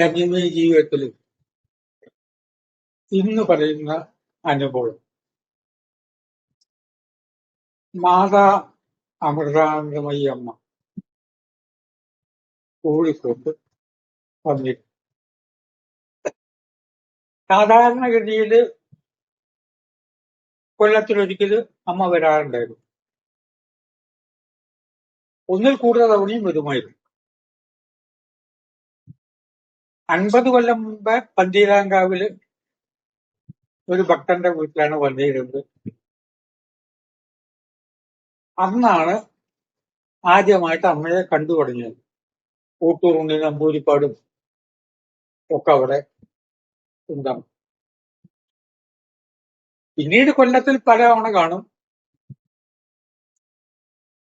നവീന ജീവിതത്തിൽ ഇന്ന് പറയുന്ന അനുഭവം മാതാ അമൃതാനന്ദമയി അമ്മ കോഴിക്കോട്ട് വന്നിരുന്നു. സാധാരണഗതിയിൽ കൊല്ലത്തിലൊരിക്കൽ അമ്മ വരാറുണ്ടായിരുന്നു. ഒന്നിൽ കൂടുതൽ തവണയും വരുമായിരുന്നു. 50 കൊല്ലം മുമ്പ് പന്തീരാങ്കാവില് ഒരു ഭക്തന്റെ വീട്ടിലാണ് വന്നിരുന്നത്. അന്നാണ് ആദ്യമായിട്ട് അമ്മയെ കണ്ടു തുടങ്ങിയത്. ഊട്ടൂറുണ്ണി നമ്പൂരിപ്പാടും ഒക്കെ അവിടെ ഉണ്ടാവും. പിന്നീട് കൊല്ലത്തിൽ പല തവണ കാണും.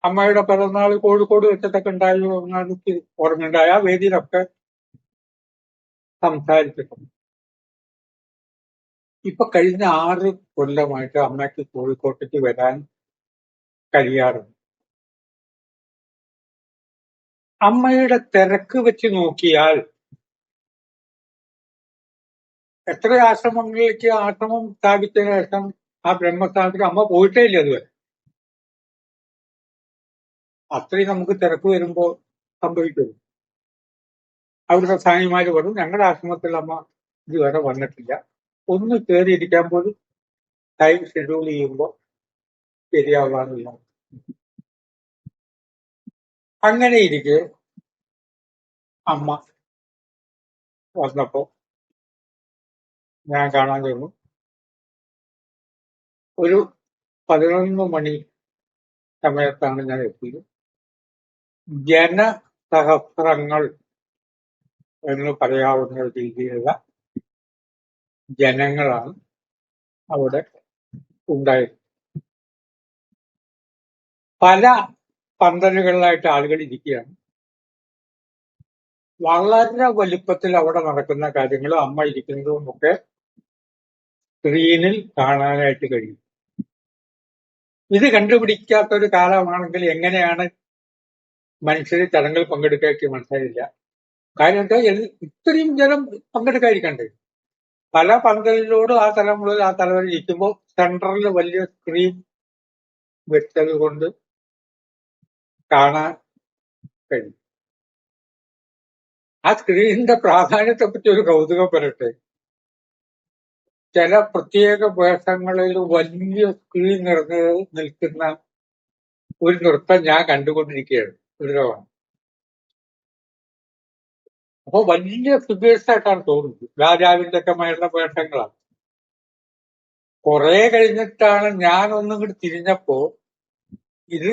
അമ്മയുടെ പിറന്നാൾ കോഴിക്കോട് വെച്ചിട്ടൊക്കെ ഉണ്ടായി എനിക്ക് ഓർമ്മയുണ്ടായ ആ വേദിയിലൊക്കെ സംസാരിച്ചിട്ടുണ്ട്. ഇപ്പൊ കഴിഞ്ഞ 6 കൊല്ലമായിട്ട് അമ്മയ്ക്ക് കോഴിക്കോട്ടേക്ക് വരാൻ കഴിയാറുണ്ട്. അമ്മയുടെ തിരക്ക് വെച്ച് നോക്കിയാൽ എത്ര ആശ്രമങ്ങളിലേക്ക് ആശ്രമം സ്ഥാപിച്ചതിന് ശേഷം ആ ബ്രഹ്മസ്ഥാനത്തേക്ക് അമ്മ പോയിട്ടേ ഇല്ല അതുവരെ. അത്രയും നമുക്ക് തിരക്ക് വരുമ്പോ സംഭവിക്കുന്നു. അവിടുത്തെ സ്വാമിമാര് പറഞ്ഞു ഞങ്ങളുടെ ആശ്രമത്തിൽ അമ്മ ഇതുവരെ വന്നിട്ടില്ല, ഒന്ന് കയറിയിരിക്കാൻ പോലും ടൈം ഷെഡ്യൂൾ ചെയ്യുമ്പോൾ ശരിയാവാറില്ല. അങ്ങനെ ഇരിക്കെ അമ്മ വന്നപ്പോ ഞാൻ കാണാൻ കഴിഞ്ഞു. ഒരു 11 മണി സമയത്താണ് ഞാൻ എത്തിയത്. ജനസഹസ്രങ്ങൾ എന്ന് പറയാവുന്ന രീതിയിലുള്ള ജനങ്ങളാണ് അവിടെ ഉണ്ടായത്. പല പന്തലുകളിലായിട്ട് ആളുകൾ ഇരിക്കുകയാണ്. വളരെ വലിപ്പത്തിൽ അവിടെ നടക്കുന്ന കാര്യങ്ങളും അമ്മ ഇരിക്കുന്നതും ഒക്കെ സ്ക്രീനിൽ കാണാനായിട്ട് കഴിയും. ഇത് കണ്ടുപിടിക്കാത്ത ഒരു കാലമാണെങ്കിൽ എങ്ങനെയാണ് മനുഷ്യർ ചടങ്ങിൽ പങ്കെടുക്കാക്കി മനസ്സിലായില്ല. കാര്യം എന്താ, ഇത്രയും ജനം പങ്കെടുക്കാതിരിക്കണ്ടേ? പല പന്തലിലോട് ആ തലം മുതൽ ആ തലം വരെ ഇരിക്കുമ്പോൾ സെൻട്രലിൽ വലിയ സ്ക്രീൻ വെച്ചത് കൊണ്ട് കാണാൻ കഴിയും. ആ സ്ക്രീനിന്റെ പ്രാധാന്യത്തെ പറ്റി ഒരു കൗതുകം പറയട്ടെ. ചില പ്രത്യേക വേഷങ്ങളിൽ വലിയ സ്ക്രീൻ നിറഞ്ഞ് നിൽക്കുന്ന ഒരു നൃത്തം ഞാൻ കണ്ടുകൊണ്ടിരിക്കുകയാണ് ഒരു തവണ. അപ്പൊ വലിയ ഫിഗേഴ്സ് ആയിട്ടാണ് തോന്നുന്നത്. രാജാവിന്റെ ഒക്കെ മേലുള്ള വേഷങ്ങളാണ്. കുറെ കഴിഞ്ഞിട്ടാണ് ഞാൻ ഒന്നും കൂടി തിരിഞ്ഞപ്പോ ഇത്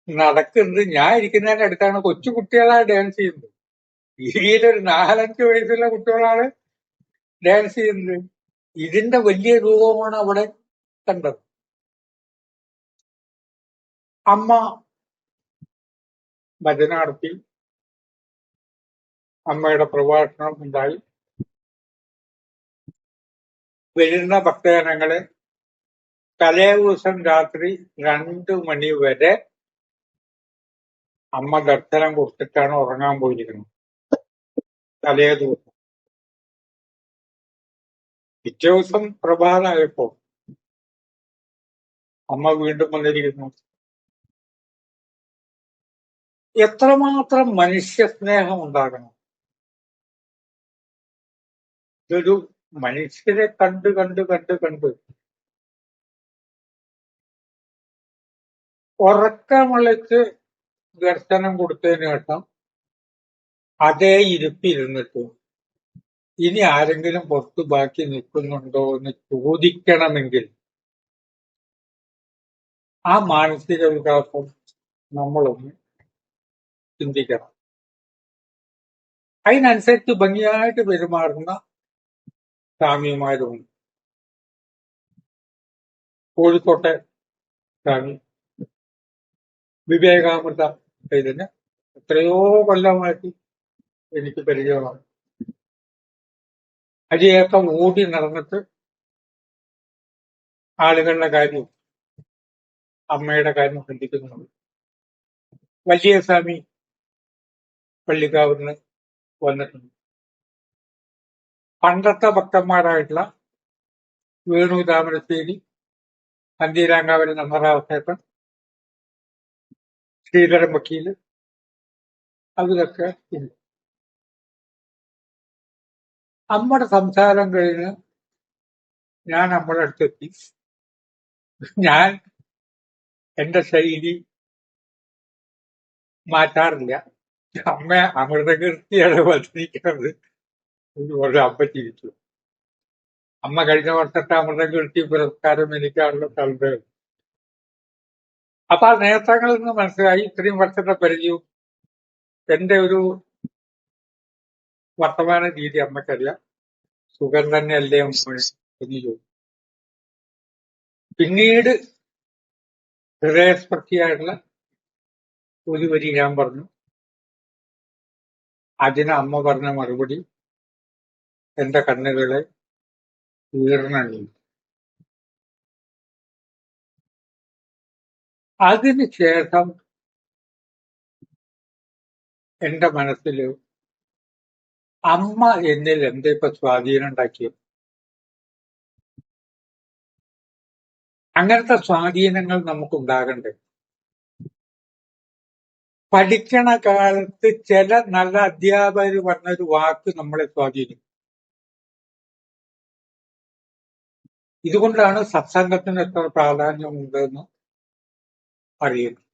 നടക്കുന്നത് ഞാൻ ഇരിക്കുന്നതിന്റെ അടുത്താണ് കൊച്ചു കുട്ടികളാണ് ഡാൻസ് ചെയ്യുന്നത്. ഇന്ത്യയിലൊരു 4-5 വയസ്സുള്ള കുട്ടികളാണ് ഡാൻസ് ചെയ്യുന്നത്. ഇതിന്റെ വലിയ രൂപമാണ് അവിടെ കണ്ടത്. അമ്മ ഭജന നടത്തി, അമ്മയുടെ പ്രഭാഷണം ഉണ്ടായി. വരുന്ന ഭക്തജനങ്ങളെ തലേ ദിവസം രാത്രി 2 മണി വരെ അമ്മ ദർശനം കൊടുത്തിട്ടാണ് ഉറങ്ങാൻ പോയിരിക്കുന്നത്. തലേ ദിവസം. പിറ്റേ ദിവസം പ്രഭാതമായപ്പോ അമ്മ വീണ്ടും വന്നിരിക്കുന്നു. എത്രമാത്രം മനുഷ്യ സ്നേഹം ഉണ്ടാകണം. ഇതൊരു മനുഷ്യരെ കണ്ട് കണ്ട് കണ്ട് കണ്ട് ഉറക്കമുളച്ച് ദർശനം കൊടുത്തതിന് ശേഷം അതേ ഇരിപ്പിരുന്നിട്ട് ഇനി ആരെങ്കിലും പുറത്ത് ബാക്കി നിൽക്കുന്നുണ്ടോ എന്ന് ചോദിക്കണമെങ്കിൽ ആ മാനസിക വികാസം നമ്മളൊന്ന് ചിന്തിക്കണം. അതിനനുസരിച്ച് ഭംഗിയായിട്ട് പെരുമാറുന്ന സ്വാമിമാരുമുണ്ട്. കോഴിക്കോട്ടെ സ്വാമി വിവേകാമൃത ഇതിന് എത്രയോ കൊല്ലമായിട്ട് എനിക്ക് പരിചയമാണ്. അരിയൊക്കെ ഓടി നടന്നിട്ട് ആളുകളുടെ കാര്യം, അമ്മയുടെ കാര്യം ശ്രദ്ധിക്കുന്നുണ്ട്. വലിയ സ്വാമി പള്ളിക്കാവിന് വന്നിട്ടുണ്ട്. പണ്ടത്തെ ഭക്തന്മാരായിട്ടുള്ള വേണു താമരശ്ശേരി, പന്തീരാങ്കാവിലെ നന്ദറാവസേട്ടൻ, ശ്രീധരൻ വക്കീല്, അതിലൊക്കെ ഉണ്ട്. അമ്മയുടെ സംസാരം കഴിഞ്ഞ് ഞാൻ അമ്മയുടെ അടുത്തെത്തി. ഞാൻ എന്റെ ശൈലി മാറ്റാറില്ല. അമ്മ അമൃതകീർത്തിയാണ് വന്നിരിക്കുന്നത്. ഒരു അമ്മ ചിരിച്ചു. അമ്മ കഴിഞ്ഞ വർഷത്തെ അമൃതകീർത്തി പുരസ്കാരം എനിക്കാണല്ലോ തന്നത്. അപ്പൊ ആ നേത്രങ്ങളിൽ നിന്ന് മനസ്സിലായി ഇത്രയും വർഷത്തെ പരിചയവും എന്റെ ഒരു വർത്തമാന രീതി അമ്മയ്ക്കറിയാം. സുഖം തന്നെയല്ലേ അമ്മ എന്ന് ചോദിച്ചു. പിന്നീട് ഹൃദയസ്പർശിയായിട്ടുള്ള ഒരു വരി ഞാൻ പറഞ്ഞു. അതിന് അമ്മ പറഞ്ഞ മറുപടി എന്റെ കണ്ണുകളെ വീർണണി. അതിനുശേഷം എന്റെ മനസ്സിൽ അമ്മ എന്നിൽ എന്താ ഇപ്പൊ സ്വാധീനം ഉണ്ടാക്കിയത്? അങ്ങനത്തെ സ്വാധീനങ്ങൾ നമുക്കുണ്ടാകണ്ടേ? പഠിക്കണ കാലത്ത് ചില നല്ല അധ്യാപകർ പറഞ്ഞൊരു വാക്ക് നമ്മളെ സ്വാധീനിക്കും. ഇതുകൊണ്ടാണ് സത്സംഗത്തിന് എത്ര പ്രാധാന്യമുണ്ടെന്ന് അറിയുന്നത്.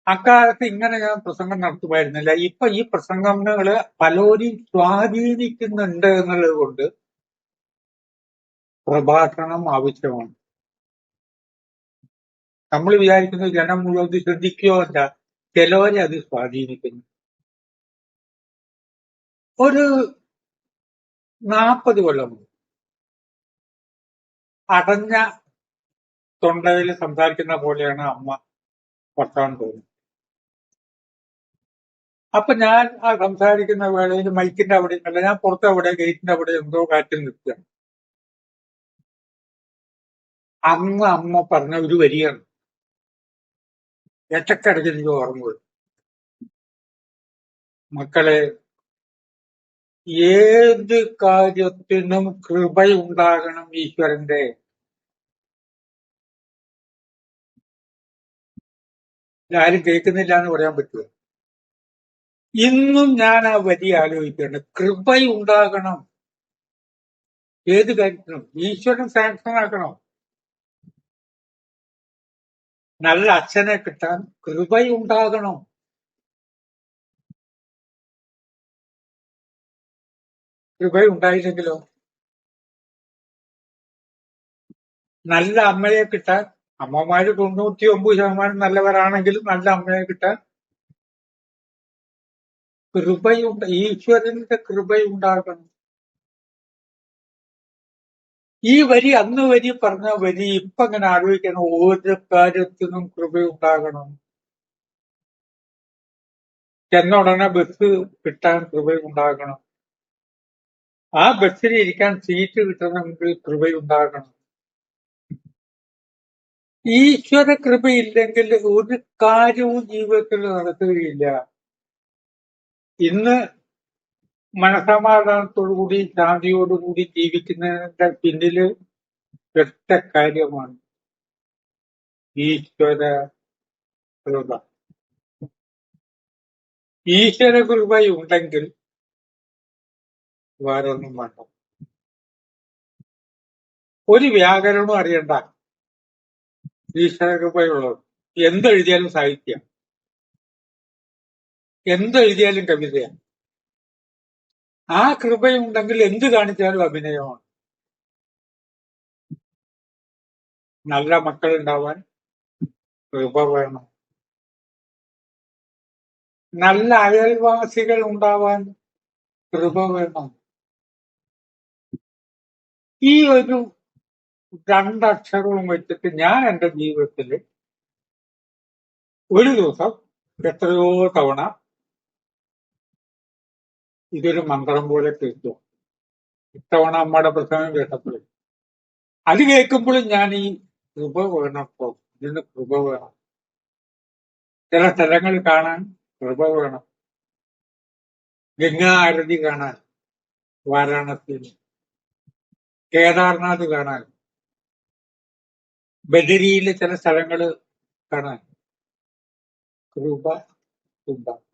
അക്കാലത്ത് ഇങ്ങനെ ഞാൻ പ്രസംഗം നടത്തുമായിരുന്നില്ല. ഇപ്പൊ ഈ പ്രസംഗങ്ങള് പലരും സ്വാധീനിക്കുന്നുണ്ട് എന്നുള്ളത് കൊണ്ട് പ്രഭാഷണം ആവശ്യമാണ്. നമ്മൾ വിചാരിക്കുന്നത് ജനം മുഴുവൻ ശ്രദ്ധിക്കുകയോ അല്ല, ചിലവരെ അത് സ്വാധീനിക്കുന്നു. ഒരു 40 കൊല്ലം അടഞ്ഞ തൊണ്ടയിൽ സംസാരിക്കുന്ന പോലെയാണ് അമ്മ വർത്തമാനം തോന്നുന്നത്. അപ്പൊ ഞാൻ ആ സംസാരിക്കുന്ന വേളയിൽ മൈക്കിന്റെ അവിടെ അല്ല, ഞാൻ പുറത്തവിടെ ഗേറ്റിന്റെ അവിടെ എന്തോ കാറ്റിൽ നിൽക്കുകയാണ്. അന്ന് അമ്മ പറഞ്ഞ ഒരു വരിയാണ് ഇടയ്ക്കിടയ്ക്ക് എനിക്ക് ഓർമ്മ വരും. മക്കളെ, ഏത് കാര്യത്തിനും കൃപയുണ്ടാകണം ഈശ്വരന്റെ. ആരും കേൾക്കുന്നില്ല എന്ന് പറയാൻ പറ്റുമോ? ഇന്നും ഞാൻ ആ വരി ആലോചിക്കുകയാണ്. കൃപയുണ്ടാകണം ഏത് കാര്യത്തിനും. ഈശ്വരൻ സാങ്ഷൻ ആക്കണം. നല്ല അച്ഛനെ കിട്ടാൻ കൃപയുണ്ടാകണം. കൃപയുണ്ടായില്ലെങ്കിലോ? നല്ല അമ്മയെ കിട്ടാൻ, അമ്മമാര് 99% നല്ലവരാണെങ്കിലും നല്ല അമ്മയെ കിട്ടാൻ ഈശ്വരന്റെ കൃപയുണ്ടാകണം. ഈ വരി അന്ന് വരി പറഞ്ഞ വരി ഇപ്പൊ ഇങ്ങനെ ആലോചിക്കണം. ഓരോ കാര്യത്തിനും കൃപയുണ്ടാകണം. ചെന്ന ഉടനെ ബസ് കിട്ടാൻ കൃപയുണ്ടാകണം. ആ ബസ്സിൽ ഇരിക്കാൻ സീറ്റ് കിട്ടണമെങ്കിൽ കൃപയുണ്ടാകണം. ഈശ്വര കൃപയില്ലെങ്കിൽ ഒരു കാര്യവും ജീവിതത്തിൽ നടക്കുകയില്ല. ഇന്ന് മനസമാധാനത്തോടുകൂടി ശാന്തിയോടുകൂടി ജീവിക്കുന്നതിന്റെ പിന്നില് ഒറ്റ കാര്യമാണ് ഈശ്വര കൃപ. ഈശ്വര കൃപയുണ്ടെങ്കിൽ വേറൊന്നും വേണ്ട. ഒരു വ്യാകരണവും അറിയണ്ട, ഈശ്വര കൃപയുള്ളത്. എന്തെഴുതിയാലും സാഹിത്യം, എന്തെഴുതിയാലും കവിതയാണ്. ആ കൃപയുണ്ടെങ്കിൽ എന്ത് കാണിച്ചാലും അഭിനയമാണ്. നല്ല മക്കളുണ്ടാവാൻ കൃപ വേണം. നല്ല അയൽവാസികൾ ഉണ്ടാവാൻ കൃപ വേണം. ഈ ഒരു 2 അക്ഷരവും വെച്ചിട്ട് ഞാൻ എന്റെ ജീവിതത്തിൽ ഒരു ദിവസം എത്രയോ തവണ ഇതൊരു മന്ത്രം പോലെ കേൾക്കും. ഇത്തവണ അമ്മയുടെ പ്രസംഗം കേട്ടപ്പോഴും അത് കേൾക്കുമ്പോഴും ഞാൻ ഈ കൃപ വേണപ്പോ, ഇതിന് കൃപ വേണം. ചില സ്ഥലങ്ങൾ കാണാൻ കൃപ വേണം. ഗംഗാ ആരതി കാണാൻ വാരാണസിയിൽ, കേദാർനാഥ് കാണാൻ, ബദരിയിലെ ചില സ്ഥലങ്ങൾ കാണാൻ രൂപ ഉണ്ടാകും.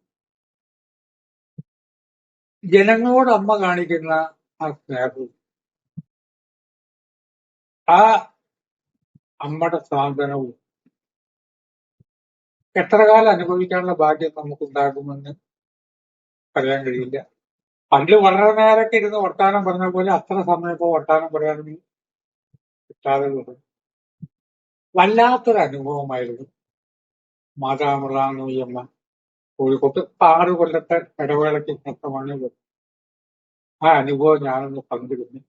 ജനങ്ങളോട് അമ്മ കാണിക്കുന്ന ആ സ്നേഹവും ആ അമ്മയുടെ സാന്ത്വനവും എത്ര കാലം അനുഭവിക്കാനുള്ള ഭാഗ്യം നമുക്കുണ്ടാകുമെന്ന് പറയാൻ കഴിയില്ല. പണ്ട് വളരെ നേരമൊക്കെ ഇരുന്ന് വർത്താനം പറഞ്ഞ പോലെ അത്ര സമയം ഇപ്പോൾ വർത്താനം പറയാനൊന്നും കിട്ടാതെ വരും. വല്ലാത്തൊരു അനുഭവമായിരുന്നു മാതാമൃതാനൂയമ്മ കോഴിക്കോട്ട്. 6 കൊല്ലത്തെ ഇടവേളയ്ക്ക് ശേഷമാണ് ഇത്. ആ അനുഭവം ഞാനൊന്ന് പങ്കിടുന്നു.